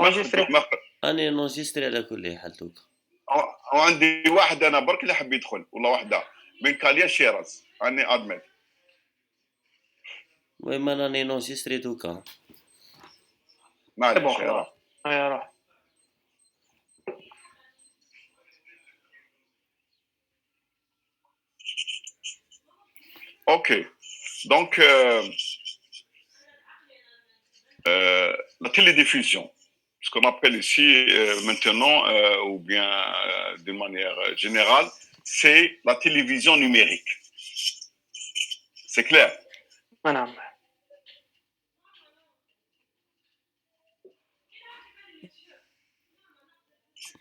انجستري. أنا نونجستري على كل حال دوكا. وعندي واحد انا برك اللي حب يدخل والله وحده من كاليا شيراز اني ادمت. المهم أنا راني نونجستري دوكا. معليش روح. روح. Ok, donc la télédiffusion, ce qu'on appelle ici maintenant, ou bien d'une manière générale, c'est la télévision numérique. C'est clair? نعم.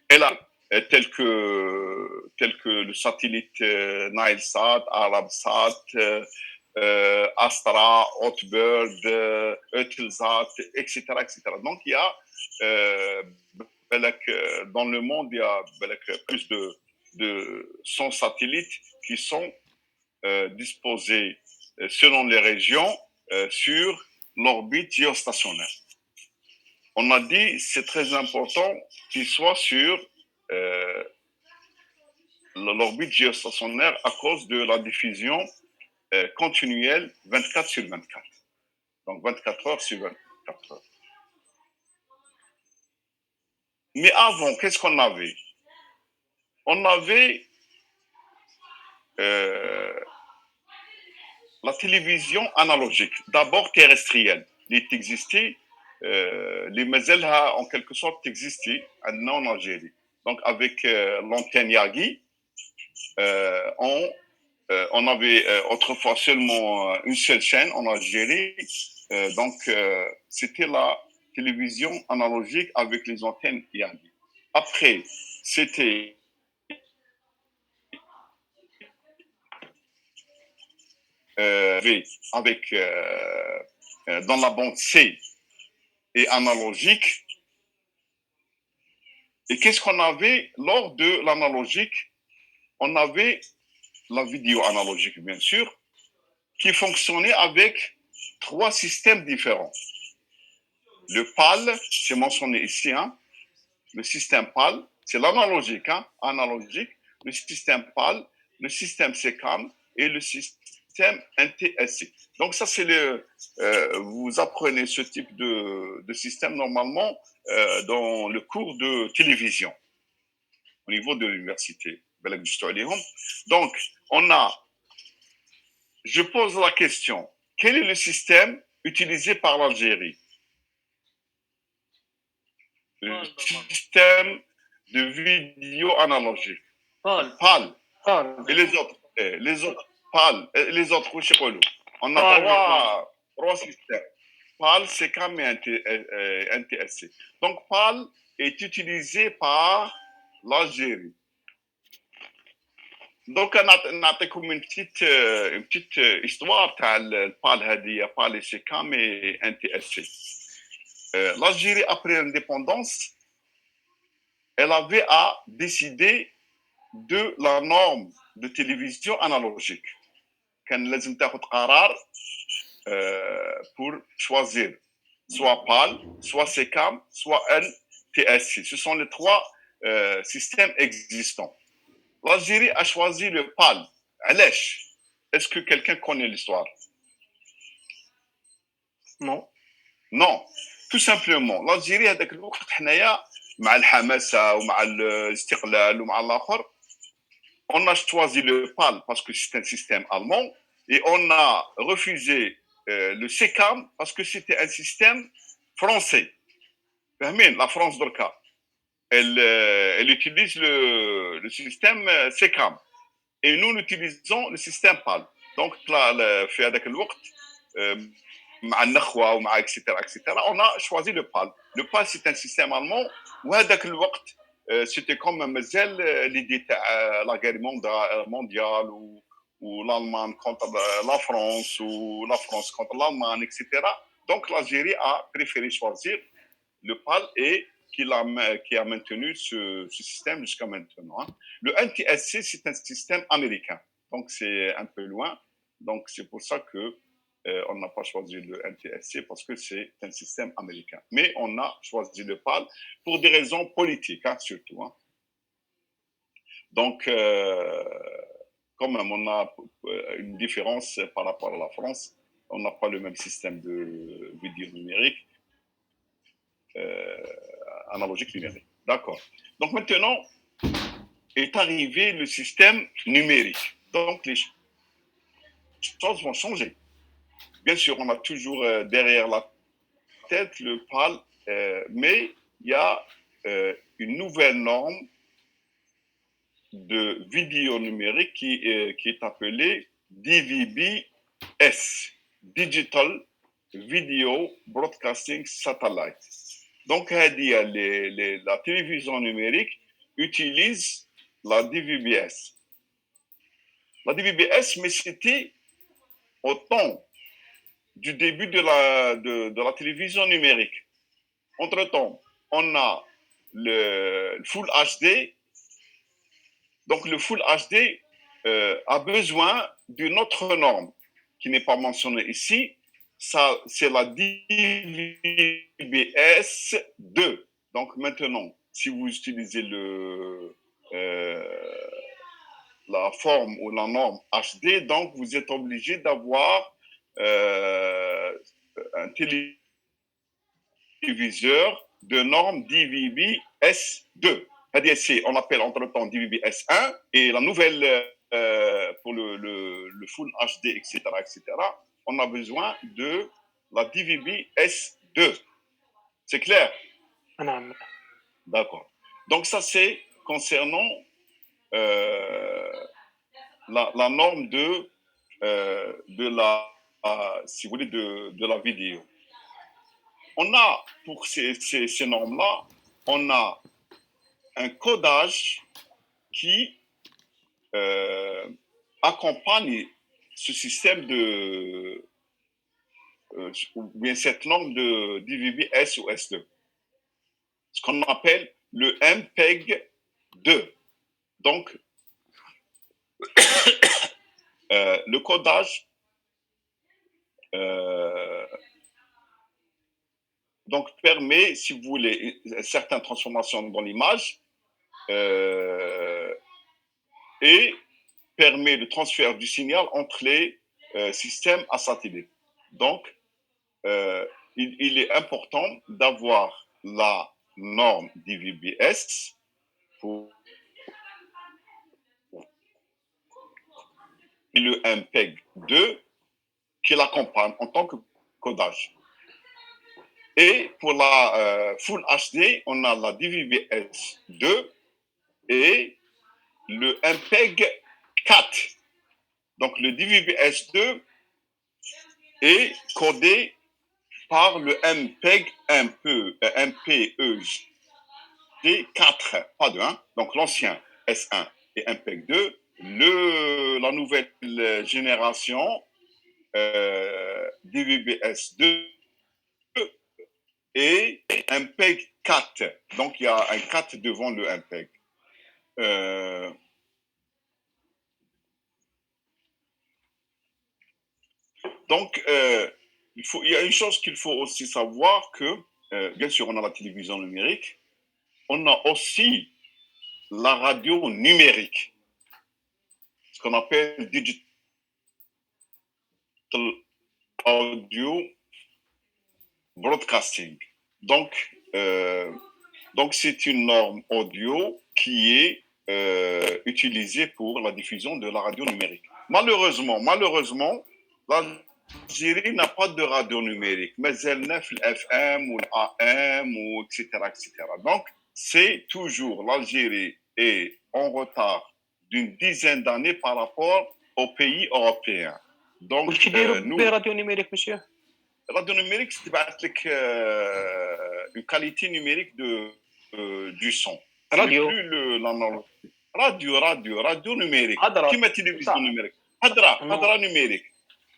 Et là, tel que le satellite Nilesat, Arabsat, Astra, Hotbird, Eutelsat, etc., etc. Donc, il y a, dans le monde, il y a plus de 100 satellites qui sont disposés selon les régions sur l'orbite géostationnaire. On a dit c'est très important qu'il soit sur l'orbite géostationnaire à cause de la diffusion continuelle 24 sur 24. Donc 24 heures sur 24 heures. Mais avant, qu'est-ce qu'on avait? On avait la télévision analogique, d'abord terrestrielle, qui existait. Les Mazelha, en quelque sorte, existaient en Algérie. Donc, avec l'antenne Yagi, on avait autrefois seulement une seule chaîne en Algérie. Donc, c'était la télévision analogique avec les antennes Yagi. Après, c'était avec dans la bande C et analogique. Et qu'est-ce qu'on avait lors de l'analogique? On avait la vidéo analogique, bien sûr, qui fonctionnait avec 3 systèmes différents. Le PAL, c'est mentionné ici, hein? Le système PAL, c'est l'analogique, hein? Analogique, le système PAL, le système SECAM et le système NTSC. Donc ça, c'est vous apprenez ce type de système normalement dans le cours de télévision au niveau de l'université. Donc, je pose la question, quel est le système utilisé par l'Algérie? Le système de vidéo analogique. PAL. Et les autres PAL. Et les autres, on a trois systèmes. PAL, SECAM et NTSC. Donc, PAL est utilisé par l'Algérie. Donc, نعطيكم une petite histoire تاع البال هذه PAL et SECAM et NTSC. L'Algérie, après l'indépendance, elle avait à décider de la norme de télévision analogique. كان لازم تاخذ قرار pour choisir soit PAL, soit SECAM, soit NTSC. Ce sont les 3 systèmes existants. L'Algérie a choisi le PAL. علاش? Est-ce que quelqu'un connaît l'histoire? Non. Tout simplement, l'Algérie هذاك الوقت حنايا مع الحماسة ومع الاستقلال ومع الآخر, on a choisi le PAL parce que c'est un système allemand et on a refusé le SECAM parce que c'était un système français. La France دركا elle utilise le système SECAM et nous utilisons le système PAL. Donc في هذاك الوقت مع النخوة ومع etc. on a choisi le PAL. Le PAL c'est un système allemand وهذاك الوقت c'était comme مازال l'idée تاع la guerre mondiale ou l'Allemagne contre la France ou la France contre l'Allemagne, etc. Donc l'Algérie a préféré choisir le PAL et qui a maintenu ce système jusqu'à maintenant. Hein. Le NTSC, c'est un système américain, donc c'est un peu loin. Donc c'est pour ça que On n'a pas choisi le NTSC parce que c'est un système américain. Mais on a choisi le PAL pour des raisons politiques, hein, surtout. Hein. Donc, quand même, on a une différence par rapport à la France. On n'a pas le même système de vidéo numérique, analogique numérique. D'accord. Donc maintenant est arrivé le système numérique. Donc les choses vont changer. Bien sûr, on a toujours derrière la tête le PAL, mais il y a une nouvelle norme de vidéo numérique qui est appelée DVB-S, Digital Video Broadcasting Satellite. Donc, la télévision numérique utilise la DVB-S. La DVB-S, mais c'était au temps du début de la télévision numérique. Entre-temps, on a le Full HD. Donc, le Full HD a besoin d'une autre norme qui n'est pas mentionnée ici. Ça, c'est la DVB-S2. Donc, maintenant, si vous utilisez la forme ou la norme HD, donc vous êtes obligé d'avoir un téléviseur de norme DVB-S2. On appelle entre-temps DVB-S1 et la nouvelle pour le Full HD, etc., on a besoin de la DVB-S2. C'est clair? D'accord. Donc ça, c'est concernant la norme de la, si vous voulez, de la vidéo. On a, pour ces normes-là, on a un codage qui accompagne ce système ou bien cette norme de DVB-S ou S2. Ce qu'on appelle le MPEG-2. Donc, le codage donc permet, si vous voulez, certaines transformations dans l'image et permet le transfert du signal entre les systèmes à satellite. Donc, il est important d'avoir la norme DVB-S pour le MPEG-2 qui l'accompagne en tant que codage. Et pour la Full HD, on a la DVB-S2 et le MPEG-4. Donc le DVB-S2 est codé par le MPEG-4, pas de 1, donc l'ancien S1 et MPEG-2. La nouvelle génération DVB-S2 et MPEG-4. Donc il y a un 4 devant le MPEG. Donc, il y a une chose qu'il faut aussi savoir que, bien sûr, on a la télévision numérique, on a aussi la radio numérique, ce qu'on appelle digital audio broadcasting. Donc c'est une norme audio qui est utilisée pour la diffusion de la radio numérique. Malheureusement, l'Algérie n'a pas de radio numérique, mais elle n'a pas l'FM ou l'AM, ou etc., etc. Donc, c'est toujours l'Algérie est en retard d'une dizaine d'années par rapport aux pays européens. Donc, nous, radio numérique, monsieur. Radio numérique, c'est une qualité numérique du son. Radio. Radio numérique. Qui met télévision numérique? Hadra numérique.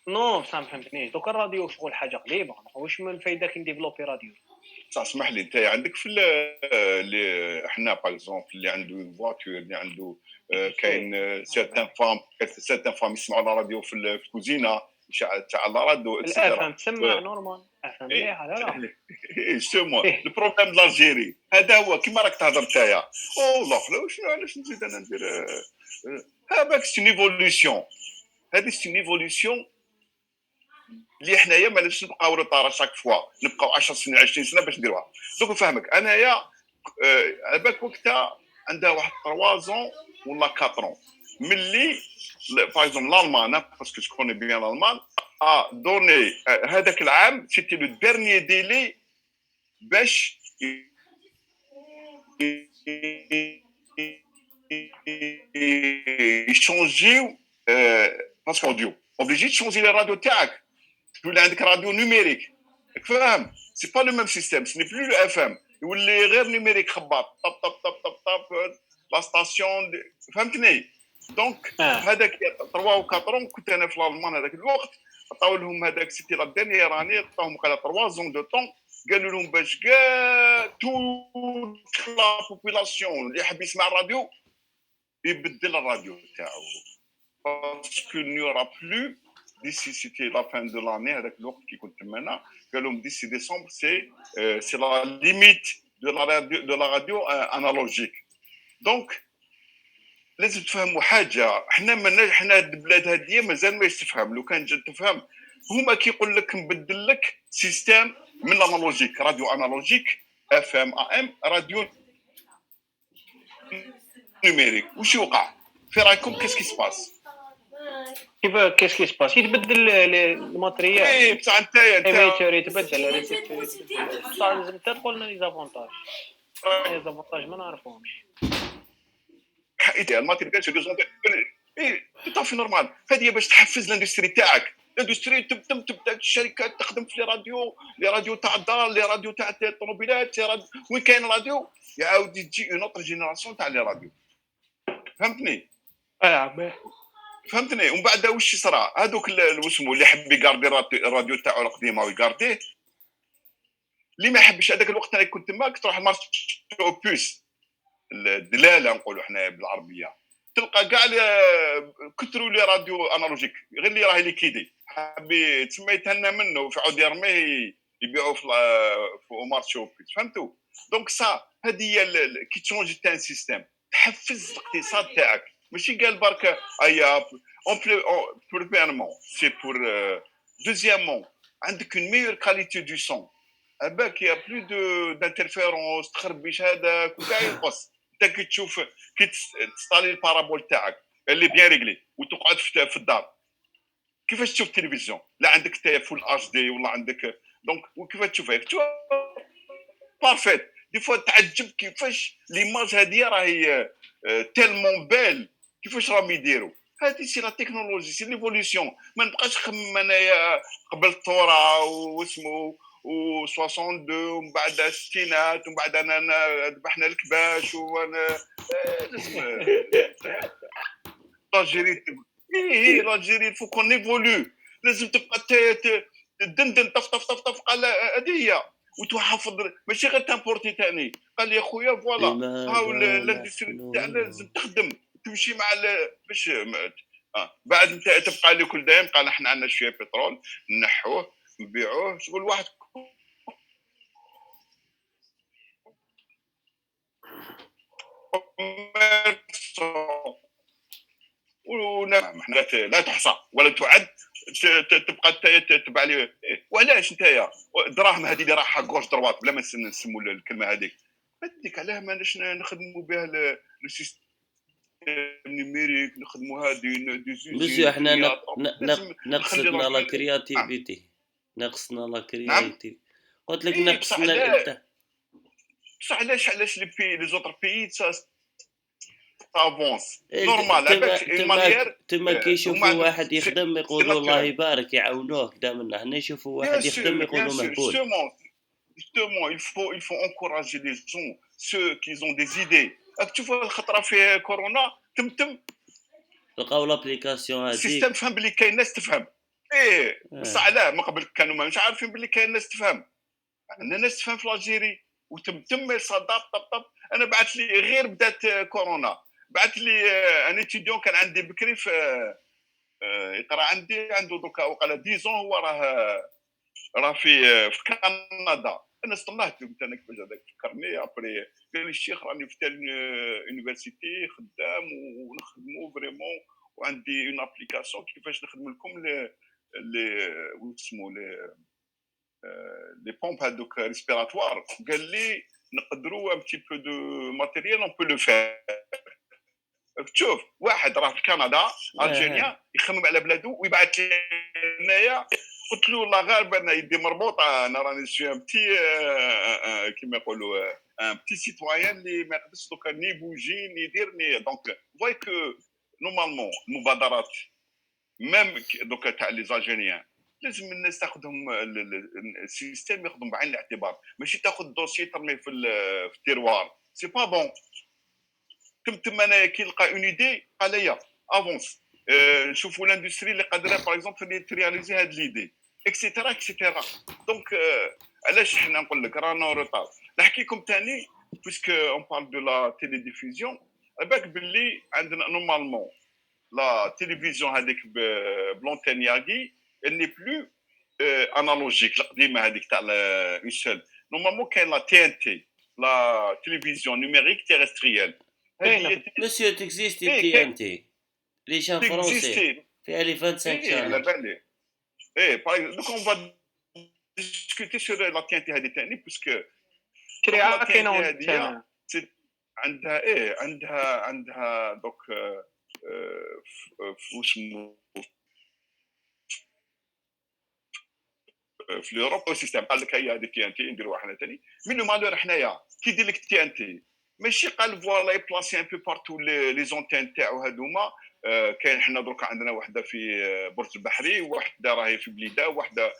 نو سامحني دوك الراديو شغل حاجه قليبه واش من الفايده كي نديفلوبي راديو اسمح لي انت عندك في اللي احنا باغ اكزومبل اللي عنده فواتور اللي عنده كاين سيرتان فام يسمعوا الراديو في الكوزينه تاع الراديو الافهم اكسيتيرا. تسمع نورمال، افهم مليح لا لا. جوستومون إيه. لو بروبليم دو الجيري هذا هو كيما راك تهضر نتايا. والله شنو علاش نزيد انا ندير هذاك سي ايفولوسيون. هذه سي ايفولوسيون اللي حنايا ما نبقاوش نبقاو روطار شاك فوا نبقاو 10 سنين 20 سنه باش نديروها. دوك نفهمك انايا على بالك وقتها عندها واحد 3 زون ولا 4 ملي باغ اكزومبل الالمان باسكو جو كوني بيان الالمان دوني هذاك العام سيتي لو ديرنيي ديلي باش يشونجيو باسكو اوديو اوبليجي تشونجي لي راديو تاعك تولي عندك راديو نيميريك فاهم. سي با لو ميم سيستيم سي بلو لو اف ام يولي غير نيميريك خباط طب طب طب طب طب لا ستاسيون فهمتني. دونك هذاك 3 و 4 كنت انا في الالمان هذاك الوقت عطاو لهم هذاك سيتي لا ديرنيير راني عطاوهم على 3 زون دو طون قالوا لهم باش كاع توت لا بوبولاسيون اللي يحب يسمع الراديو يبدل الراديو تاعو باسكو نيورا بلو d'ici c'était la fin de l'année avec l'autre qui compte maintenant que l'on d'ici décembre c'est la limite de la radio analogique. Donc لازم تفهموا حاجه حنا البلاد هذه مازال ما يستفهم. لو كان جات تفهم هما كيقول لك نبدل لك سيستم من الانالوجيك راديو انالوجيك اف ام ام راديو نيميريك وش يوقع في رايكم كيسكي سباس كيف كيسكي سباس يتبدل الماتريال اي بصح نتايا ايميتور يتبدل ريسيبتور لازم تقول لنا لي زافونتاج ما نعرفهمش الماتيريال سي دوزون اي طافي نورمال. هذه باش تحفز الاندستري تاعك. الاندستري تبدا الشركات تخدم في لي راديو تاع الدار لي راديو تاع الطوموبيلات وين كاين راديو يعاود تجي اون اوتر جينيراسيون تاع لي راديو فهمتني. فهمتني. ومن بعد واش صرا هذوك واسمو اللي حب يقاردي الراديو تاعو القديمه ويقارديه اللي ما يحبش هذاك الوقت انا كنت تما تروح مارشي اوبوس الدلاله نقولوا حنا بالعربيه تلقى كاع كثروا لي راديو انالوجيك غير اللي راهي ليكيدي حبي تسمى يتهنى منه ويعاود يرميه يبيعوا في مارشي اوبوس فهمتوا. دونك سا هذه هي كي تشونجي تاع سيستيم تحفز الاقتصاد تاعك ماشي قال برك ايا بريميرمون سي بور دوزيامون عندك اون ميور كاليتي دو سون باك يا بلو دانترفيرونس تخربيش هذاك وكاع ينقص. انت كي تشوف كي تستالي البارابول تاعك اللي بيان ريغلي وتقعد في الدار كيفاش تشوف التلفزيون لا عندك تاع فول اتش دي ولا عندك دونك وكيفاش تشوفها بارفيت دي فوا تعجب كيفاش ليماج هذه راهي تيلمون بيل كيفاش راهم يديروا. هذه سي لا تكنولوجي سي ليفوليسيون. ما نبقاش نخمم انايا قبل الثوره واسمو و 62 ومن بعد الستينات ومن بعد انا ذبحنا الكباش وانا لاجيري لاجيري فو كون ايفولو لازم تبقى تدندن طف طف طف طف قال هذه هي وتحفظ ماشي غير تامبورتي تاني قال لي اخويا فوالا هاو الاندستري تاعنا لازم تخدم تمشي مع باش بعد انت تبقى لي كل دايم قال احنا عندنا شويه بترول نحوه نبيعوه شغل واحد لا تحصى ولا تعد تبقى تتبع لي وعلاش نتايا الدراهم هذه اللي رايحه غوش دروات بلا ما نسموا الكلمه هذيك هذيك علاه ماناش نخدموا بها لو سيستم نيميريك نخدموا هذه دي بس احنا نقصنا لا كرياتيفيتي نقصنا لا كرياتيفيتي قلت لك نقصنا الابداع. بصح علاش لي بي لي زوتر بيي افونس نورمال تما كيشوفوا واحد يخدم يقولوا الله يبارك يعاونوه قدامنا. هنا يشوفوا واحد يخدم يقولوا مهبول. Justement, il faut encourager les gens, ceux qui ont des idées. تشوف الخطره في كورونا تم لقاو لابليكاسيون هذيك السيستم فهم بلي كاين ناس تفهم بصح علاه من قبل كانوا مش عارفين بلي كاين ناس تفهم. عندنا ناس تفهم في الجيري وتم صداب طب انا بعث لي غير بدات كورونا بعث لي ان اتيديون كان عندي بكري في يقرا عندي عنده دوكا وقال 10 هو راه في كندا. انا استناه قلت انا كيفاش هذاك فكرني ابري قال لي الشيخ راني في تال يونيفرسيتي خدام ونخدموا فريمون وعندي اون ابليكاسيون كيفاش نخدم لكم لي واسمو لي بومب هذوك ريسبيراتوار. قال لي نقدروا ان بتي بو دو ماتيريال اون بو لو فير. تشوف واحد راه في كندا الجيريان يخمم على بلادو ويبعث لي هنايا. قلت له والله غالبا انا يدي مربوطه انا راني سوي ان بتي كيما يقولوا ان بتي سيتويان اللي ما يقدرش دوكا ني بوجي ني يدير ني. دونك فواي كو نورمالمون المبادرات ميم دوكا تاع لي زالجيريان لازم الناس تاخذهم السيستم ياخذهم بعين الاعتبار. ماشي تاخذ دوسي ترميه في التيروار سي با بون. تم انايا كي نلقى اون ايدي قال لي افونس نشوفوا الاندستري اللي قادره باغ اكزومبل ترياليزي هاد ليدي اكسيتيرا اكسيتيرا. دونك علاش حنا نقول لك رانا روطار. نحكيكم ثاني باسكو اون بارل دو لا تيلي ديفوزيون. بالك باللي عندنا نورمالمون لا تيليفزيون هذيك بلونتين ياغي اللي بلو انالوجيك القديمه هذيك تاع اون سول. نورمالمون كاين لا تي ان تي لا تيليفزيون نيميريك تيرستريال. Monsieur, t'existes TNT. Les chaînes français. Fait les 25 channels. Donc on va discuter sur la TNT هذه ثاني باسكو كريعه كاينه ولا عندها دوك واسمو في الاوروبا سيستم. قال لك هي هذه تي ان تي نديروها حنا ثاني من لو مالور حنايا كي يدير لك تي ان تي ماشي قال فوالا يبلاسي ان بو بارتو لي زونتين تاعو هذوما. كاين حنا درك عندنا وحده في برج البحري وحده راهي في بليده وحده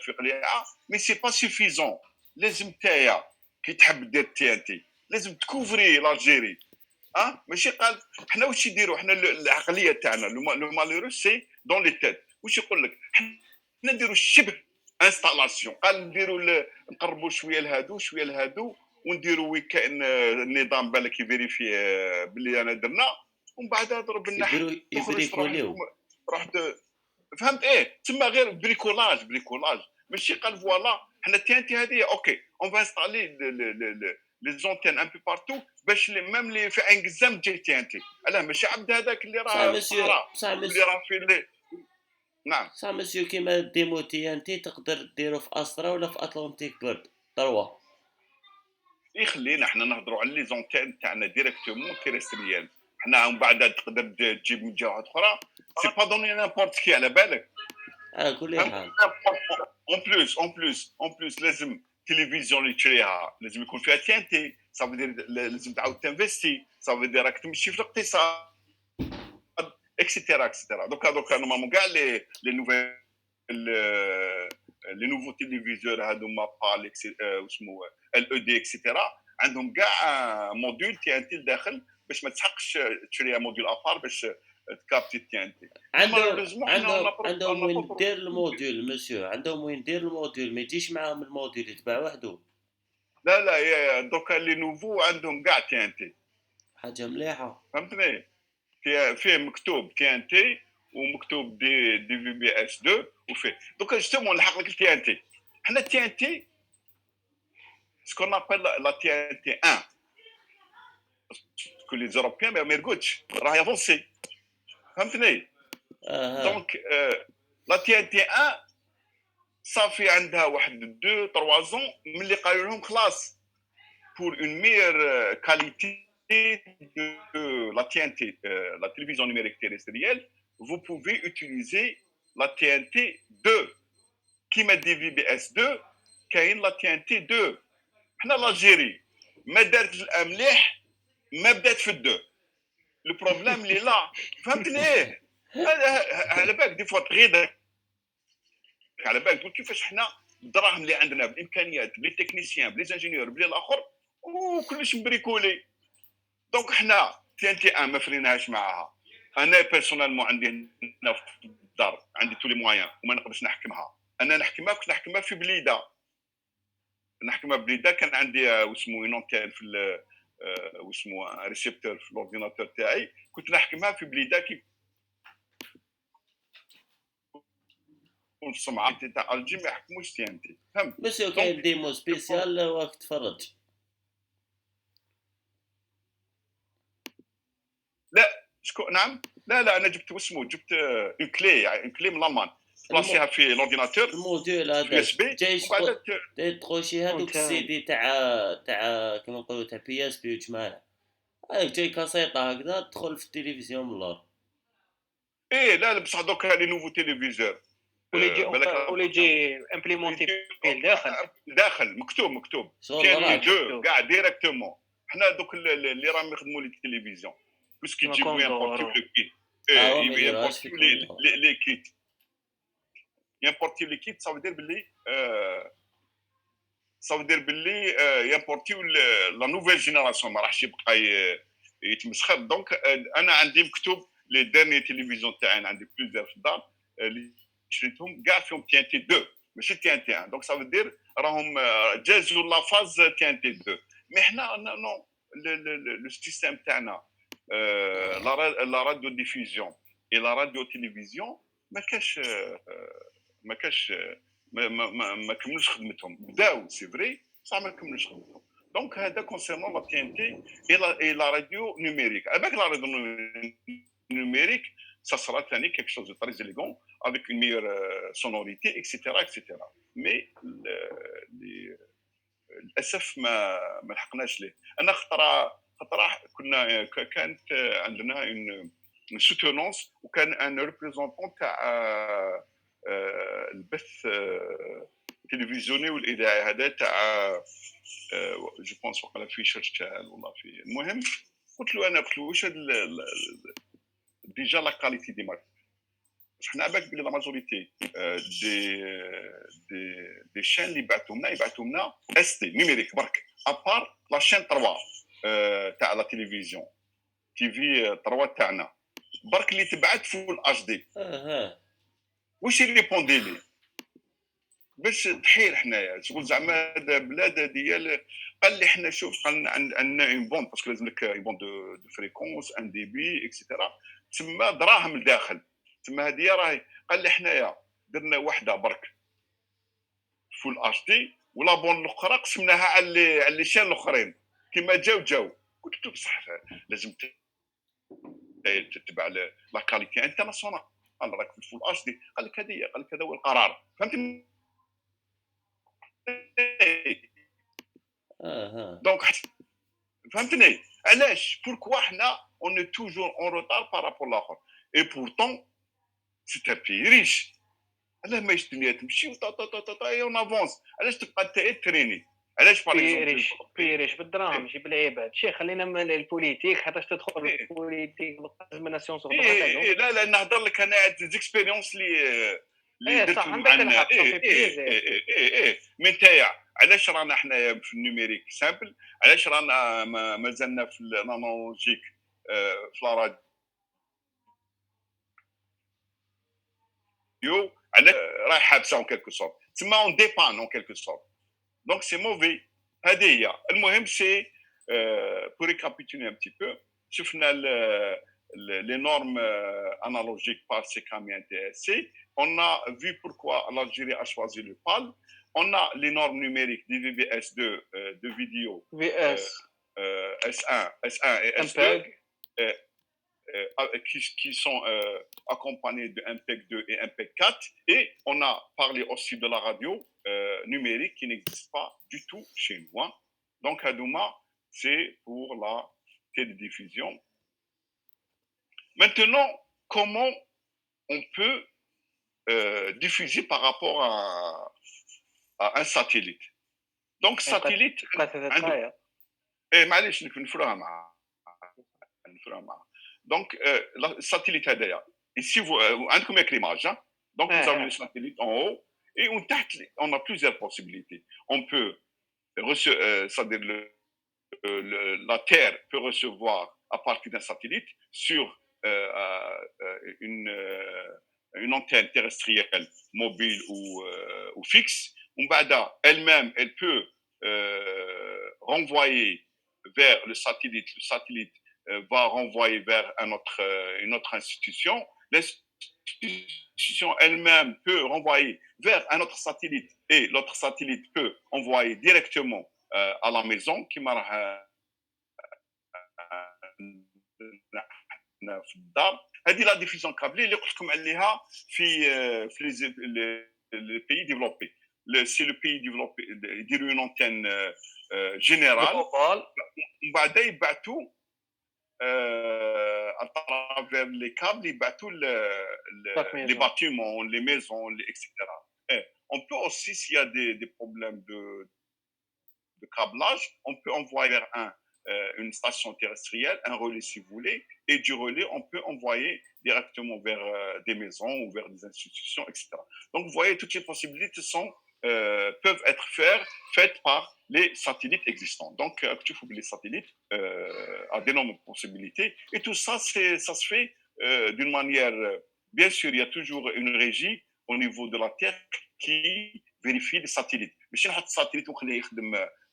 في قليعه مي سي با سوفيزون. لازم نتايا كي تحب دير تي ان تي لازم تكوفري لالجيري. ماشي قال حنا واش يديروا حنا العقليه تاعنا لو مالوروس سي دون لي تيت. واش يقول لك حنا نديروا شبه انستالاسيون. قال نديروا نقربوا شويه لهادو شويه لهادو ونديروا وين كاين النظام بالك يفيريفي باللي انا درنا ومن بعد ضرب النحل يبريكوليو. رحت فهمت تما غير بريكولاج ماشي قال فوالا حنا تي هذه اوكي اون فا انستالي لي زونتين ان بي بارتو باش ميم اللي في عين قزام تجي تي. علاه ماشي عبد هذاك اللي راه اللي راه في نعم صح مسيو. كيما ديمو تي ان تي تقدر ديرو في استرا ولا في اتلانتيك برد تروا. يخلينا حنا نهضروا على لي زونتين تاعنا ديريكتومون تيرستريال. حنا من بعد تقدر تجيب من جهه اخرى سي با دوني نيمبورت كي على بالك. على كل حال اون بلوس لازم تلفزيون اللي تشريها لازم يكون فيها تي ان تي. صافي دير لازم تعاود تنفستي صافي دير راك تمشي في الاقتصاد اكسيتيرا اكسيتيرا. دوكا نورمالمون كاع لي نوفيل لي نوفو تيليفيزور هذوما با اسمو ال او دي اكسيتيرا عندهم كاع موديول تي ان تي لداخل باش ما تسحقش تشري موديول ابار باش تكابتي تي ان تي. عندهم وين دير الموديول مسيو. عندهم وين دير الموديول ما يجيش معاهم الموديول يتباع وحده. لا دوكا لي نوفو عندهم كاع تي ان تي. حاجه مليحه فهمتني فيه مكتوب تي ان تي ومكتوب دي في بي اس 2 وفيه دوكا جوستومون نلحق لك التي ان تي. حنا التي ان تي سكون ابل لا تي ان تي 1 كل لي زوروبيان ما يرقدش راه يافونسي. فهمتني دونك لا تي ان تي 1 صافي عندها واحد 2 3 زون ملي قالوا لهم خلاص pour une meilleure qualité de la TNT, la télévision numérique terrestrielle, vous pouvez utiliser la TNT 2 qui met DVB-S 2 كاين la TNT 2. حنا l'Algérie ما دارت الاملاح ما بدات في الدو. لو بروبليم اللي لا فهمتني على بالك دي فوا تغير على بالك تقول كيفاش حنا الدراهم اللي عندنا بالامكانيات بلي تكنيسيان بلي انجينيور بلي الاخر وكلش مبريكولي. دونك حنا تي ان تي ان ما فريناهاش معاها. انا بيرسونيلمون عندي هنا في الدار عندي تولي موان وما نقدرش نحكمها. انا نحكمها كنت نحكمها في بليده كان عندي واسمو نونتين في واسمو ريسيبتور في الاورديناتور تاعي كنت نحكمها في بليده كي والسمعه تاع الجي ما يحكموش تي ان تي فهمت. مسيو دونك كاين ديمو سبيسيال واك تفرج. شكون نعم لا انا جبت واسمه جبت اون كلي يعني اون كلي من المان بلاسيها في الاورديناتور الموديول يو هذاك اس بي جاي ومن بعد تخوشي هذوك وانت السيدي تاع كيما نقولوا تاع بي اس بي وجماعه هذاك جاي كاسيطه هكذا تدخل في التلفزيون من اللور. ايه لا بصح دوك لي نوفو تيليفزور ولا يجي امبليمونتي في الداخل داخل مكتوب شغل كاين راك دو كاع ديريكتومون. حنا دوك اللي راهم يخدموا لي التلفزيون باسكو كيما يجيبوا كوندور يمبورتيو لو كيت هو ما يديرهاش في يمبورتيو كوندور. لي كيت يمبورتيو لي كيت صافي دير باللي صافي دير باللي يمبورتيو لا نوفيل جينيراسيون ما راحش يبقى يتمسخر. دونك انا عندي مكتوب لي ديرني تيليفزيون تاعي عندي بليزيور في الدار اللي شريتهم كاع فيهم تي ان تي 2 ماشي تي ان تي 1. دونك صافي دير راهم جازوا لا فاز تي ان تي 2. مي حنا نو لو سيستيم تاعنا لا راديو ديفوزيون اي لا راديو تيليفزيون ما كاش ما كملوش خدمتهم. بداو سي فري بصح ما كملوش خدمتهم. دونك هذا كونسيرنون لا تي ان تي اي لا راديو نيميريك. avec la radio numérique ça sera quelque chose de très élégant avec une meilleure sonorité etc. mais للاسف ما لحقناش ليه. انا خطره كنا كانت عندنا اون سوتونونس وكان ان ريبريزونطون تاع البث التلفزيوني والاذاعي هذا تاع جو بونس وقال فيشر شحال والله في المهم قلت له واش ديجا لا كاليتي دي مارك حنا بالك بلي لا ماجوريتي دي شين اللي يبعثوا لنا اس تي نيميريك برك ابار لا شين 3 تاع لا تلفزيون تي في 3 تاعنا برك اللي تبعت فول اتش دي. واش اللي بوندي لي باش تحير حنايا شغل زعما بلاد ديال قال لي حنا شوف قال عندنا اون بوند باسكو لازم لك اون بوند دو فريكونس ان دي بي اكسيتيرا تسمى دراهم لداخل تسمى هذه راهي. قال لي حنايا درنا وحده برك فول اتش دي ولا بون الاخرى قسمناها على لي شان الاخرين كيما جاو قلت له بصح لازم تتبع لا كاليتي انترناسيونال راك في الفول اتش دي. قال لك هذه قال لك هذا هو القرار فهمتني. دونك فهمتني علاش بوركوا حنا اون اي توجور اون روتار بارابور لاخر اي بورتون سي ان بي ريش. علاه ما الدنيا تمشي اي اون افونس علاش تبقى انت تريني علاش باغ اكزومبل بيريش بالدراهم ماشي بالعباد. شي خلينا من البوليتيك حيتاش تدخل البوليتيك لازم صوت لا نهضر لك انا زيكسبيريونس اللي صح عندك الحق من تايا علاش رانا حنايا في النيميريك سامبل علاش رانا مازلنا في الانالوجيك في لا راديو علاش راهي حابسه اون كيلكو سورت تسمى اون ديبان اون كيلكو سورت. دونك سي موفي. هذه هي المهم سي بور ريكابيتولي ان بتي بو شفنا les normes analogiques par CKM et NTSC. On a vu pourquoi l'Algérie a choisi le PAL. On a les normes numériques DVB-S2 de vidéo S1 et S2 qui sont accompagnés de MPEG 2 et MPEG 4. Et on a parlé aussi de la radio numérique qui n'existe pas du tout chez nous. Donc, Hadouma, c'est pour la télédiffusion. Maintenant, comment on peut diffuser par rapport à un satellite. Donc, satellite... معليش نفرها معها. Donc, le satellite هذايا. Ici, عندكم ياك l'image. Donc, nous avons le satellite en haut et on a plusieurs possibilités. On peut c'est-à-dire la Terre peut recevoir à partir d'un satellite sur une antenne terrestrielle mobile ou fixe. Elle-même, elle peut renvoyer vers le satellite. Le satellite va renvoyer vers une autre institution. l'institution elle-même peut renvoyer vers un autre satellite et l'autre satellite peut envoyer directement à la maison qui m'a في الدار. هذه لا ديفيزيون كابلي اللي قلت لكم عليها في لي بيي ديفلوبي. سي لو بيي ديفلوبي يديروا اون انتين جينيرال ومن بعد يبعثوا à travers les câbles, ils battent les bâtiments, les maisons, etc. Et on peut aussi, s'il y a des problèmes de câblage, on peut envoyer vers une station terrestrielle, un relais si vous voulez, et du relais, on peut envoyer directement vers des maisons ou vers des institutions, etc. Donc, vous voyez, toutes les possibilités peuvent être faites par les satellites existants. Donc, tu fais les satellites à d'énormes possibilités. Et tout ça, ça se fait d'une manière... bien sûr, il y a toujours une régie au niveau de la Terre qui vérifie les satellites.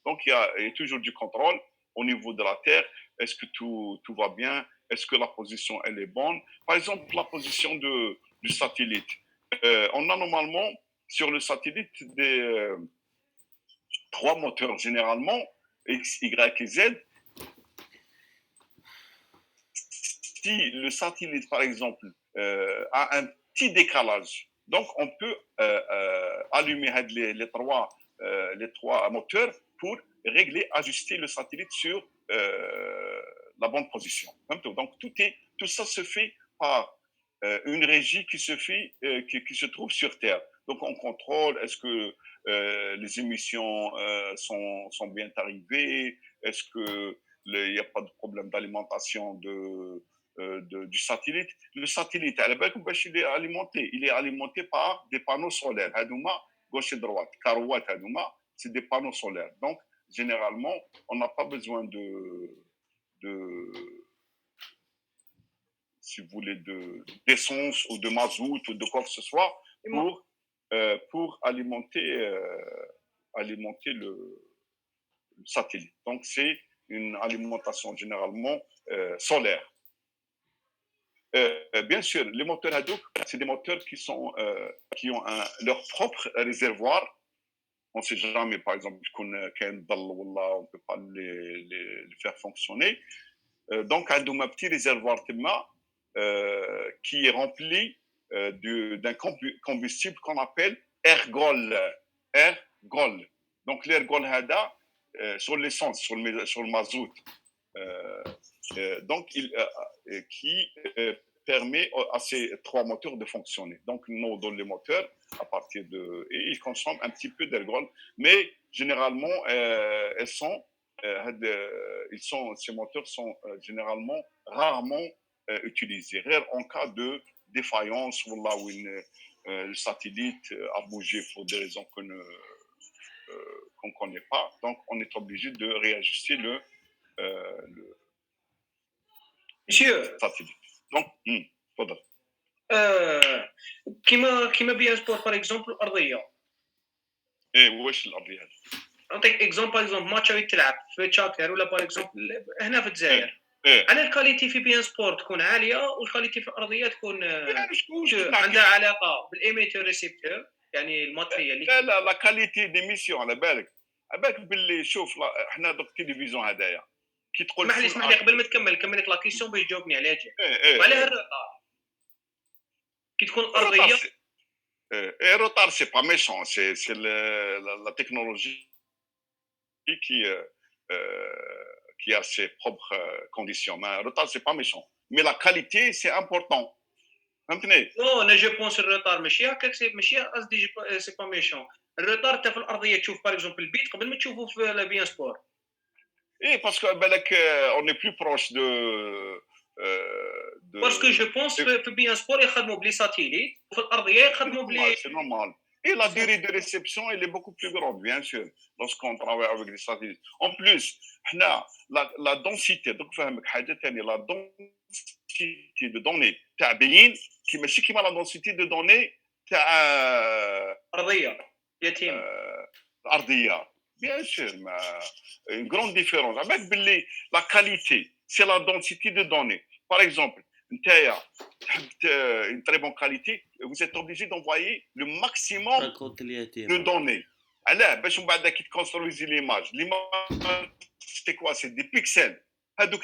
Donc, il y a toujours du contrôle au niveau de la Terre. Est-ce que tout va bien? Est-ce que la position, elle est bonne? Par exemple, la position du satellite. On a normalement sur le satellite des 3 moteurs généralement, X, Y et Z. Si le satellite, par exemple, a un petit décalage, donc on peut allumer les trois moteurs pour régler, ajuster le satellite sur la bonne position. Donc tout ça se fait par une régie qui se trouve sur Terre. Donc on contrôle, est-ce que les émissions sont bien arrivées, est-ce qu'il n'y a pas de problème d'alimentation du satellite. Le satellite, il est alimenté par des panneaux solaires. Gauche et droite, carouette, c'est des panneaux solaires. Donc, généralement, on n'a pas besoin si vous voulez, d'essence ou de mazout ou de quoi que ce soit pour alimenter le satellite. Donc, c'est une alimentation généralement solaire. Bien sûr, les moteurs Hadouk, c'est des moteurs qui ont leur propre réservoir. On ne sait jamais, par exemple, on ne peut pas les faire fonctionner. Donc, un petit réservoir qui est rempli d'un combustible qu'on appelle ergol. Ergol. Donc, l'ergol hada, sur l'essence, sur le mazout, donc qui permet à ces 3 moteurs de fonctionner. Donc, nous, dans les moteurs, à partir et ils consomment un petit peu d'ergol, mais généralement, ces moteurs sont généralement rarement utilisés. En cas de défaillance, où le satellite a bougé pour des raisons qu'on ne connaît pas, donc on est obligé de réajuster le satellite. Donc, تفضل. كيما بيان سبور باغ اكزومبل الارضيه. واش الارضيه هذه؟ نعطيك اكزومبل باغ اكزومبل ماتش يتلعب في تشاكر ولا باغ اكزومبل هنا في الجزائر. على الكاليتي في بيان سبور تكون عاليه والكاليتي في الارضيه تكون عندها علاقه بالايميتور ريسيبتور يعني الماتريال اللي لا لا كاليتي ديميسيون على بالك باللي شوف احنا دوك التلفزيون هدايا كي تقول اسمح لي قبل ما تكمل لك لا كيسيون باش تجاوبني عليها وعلى الروطار كي تكون الارضيه الروطار سي با ميشون سي لا تكنولوجي qui a ses propres conditions. Mais le retard, c'est pas méchant. Mais la qualité, c'est important. فهمتني؟ نو انا جو بونس الروطار ماشي هكاك ماشي قصدي سي با ميشون. الروطار انت في الارضيه تشوف باغ اكزومبل البيت قبل ما تشوفه في لا بيان سبور. اي باسكو بالك اون اي بلو بروش باسكو جو بونس في بيان سبور يخدموا بلي ساتيليت وفي الارضيه يخدموا بلي سي نورمال. Et la durée de réception, elle est beaucoup plus grande, bien sûr, lorsqu'on travaille avec des satellites. En plus, la densité, donc la densité de données, qui la densité de données, ardiyya. Bien sûr, une grande différence. Avec la qualité, c'est la densité de données. Par exemple, نتايا تحب une très bonne qualité, vous êtes obligé d'envoyer le maximum راكود اليتيم de données. علاه باش من بعد كي تكونسترويزي ليماج سي كوا سي دي بيكسل هذوك